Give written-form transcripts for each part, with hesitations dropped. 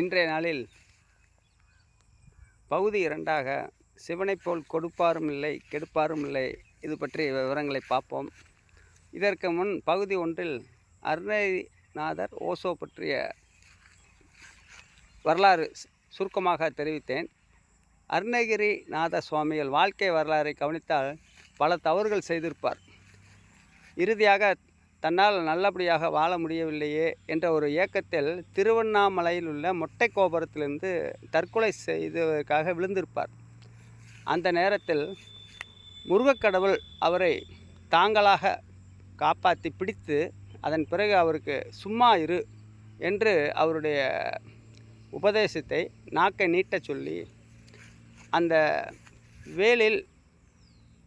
இன்றைய நாளில் பகுதி 2ஆக சிவனைப் போல் கொடுப்பாரும் இல்லை கெடுப்பாரும் இல்லை இது பற்றிய விவரங்களை பார்ப்போம். இதற்கு முன் பகுதி 1இல் அருணகிரிநாதர் ஓஷோ பற்றிய வரலாறு சுருக்கமாக தெரிவித்தேன். அருணகிரிநாத சுவாமிகள் வாழ்க்கை வரலாறை கவனித்தால் பல தவறுகள் செய்திருப்பார். இறுதியாக தன்னால் நல்லபடியாக வாழ முடியவில்லையே என்ற ஒரு ஏக்கத்தில் திருவண்ணாமலையில் உள்ள மொட்டை கோபுரத்திலிருந்து தற்கொலை செய்ததற்காக விழுந்திருப்பார். அந்த நேரத்தில் முருகக்கடவுள் அவரை தாங்களாக காப்பாற்றி பிடித்து அதன் பிறகு அவருக்கு சும்மா இரு என்று அவருடைய உபதேசத்தை நாக்கை நீட்டச் சொல்லி அந்த வேலில்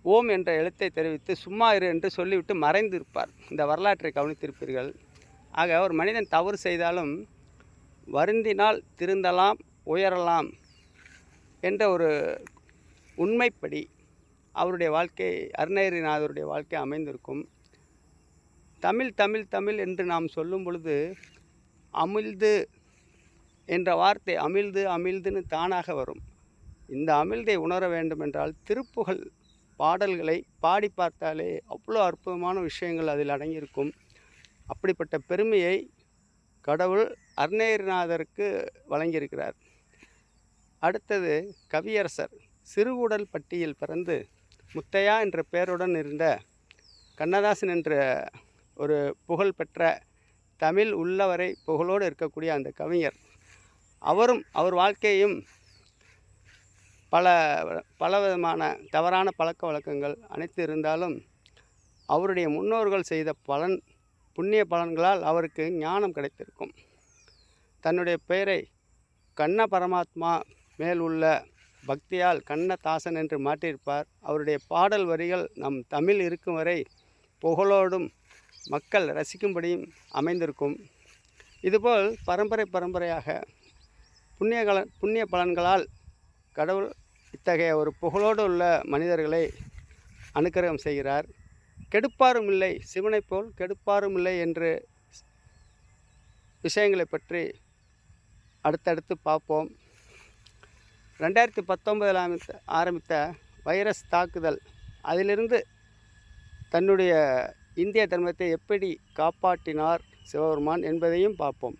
ஓம் என்ற எழுத்தை தெரிவித்து சும்மா இரு என்று சொல்லிவிட்டு மறைந்திருப்பார். இந்த வரலாற்றை கவனித்திருப்பீர்கள். ஆக ஒரு மனிதன் தவறு செய்தாலும் வருந்தினால் திருந்தலாம், உயரலாம் என்ற ஒரு உண்மைப்படி அவருடைய வாழ்க்கை, அருணகிரிநாதருடைய வாழ்க்கை அமைந்திருக்கும். தமிழ் தமிழ் தமிழ் என்று நாம் சொல்லும் பொழுது அமிழ்து என்ற வார்த்தை அமிழ்து அமிழ்துன்னு தானாக வரும். இந்த அமிழ்தை உணர வேண்டுமென்றால் திருப்புகழ் பாடல்களை பாடி பார்த்தாலே அவ்வளோ அற்புதமான விஷயங்கள் அதில் அடங்கியிருக்கும். அப்படிப்பட்ட பெருமையை கடவுள் அருணகிரிநாதருக்கு வழங்கியிருக்கிறார். அடுத்தது கவியரசர் சிறுகுடல் பட்டியில் பிறந்து முத்தையா என்ற பெயருடன் இருந்த கண்ணதாசன் என்ற ஒரு புகழ்பெற்ற தமிழ் உள்ளவரை புகழோடு இருக்கக்கூடிய அந்த கவிஞர், அவரும் அவர் வாழ்க்கையும் பல விதமான தவறான பழக்க வழக்கங்கள் அனைத்து இருந்தாலும் அவருடைய முன்னோர்கள் செய்த புண்ணிய பலன்களால் அவருக்கு ஞானம் கிடைத்திருக்கும். தன்னுடைய பெயரை கண்ண பரமாத்மா மேல் உள்ள பக்தியால் கண்ணதாசன் என்று மாற்றியிருப்பார். அவருடைய பாடல் வரிகள் நம் தமிழ் இருக்கும் வரை புகழோடும் மக்கள் ரசிக்கும்படியும் அமைந்திருக்கும். இதுபோல் பரம்பரையாக புண்ணிய பலன்களால் கடவுள் இத்தகைய ஒரு புகழோடு உள்ள மனிதர்களை அனுக்கிரகம் செய்கிறார். கெடுப்பாரும் இல்லை, சிவனைப் போல் கெடுப்பாரும் இல்லை என்று விஷயங்களை பற்றி அடுத்தடுத்து பார்ப்போம். 2019 ஆரம்பித்த வைரஸ் தாக்குதல், அதிலிருந்து தன்னுடைய இந்திய தர்மத்தை எப்படி காப்பாற்றினார் சிவபெருமான் என்பதையும் பார்ப்போம்.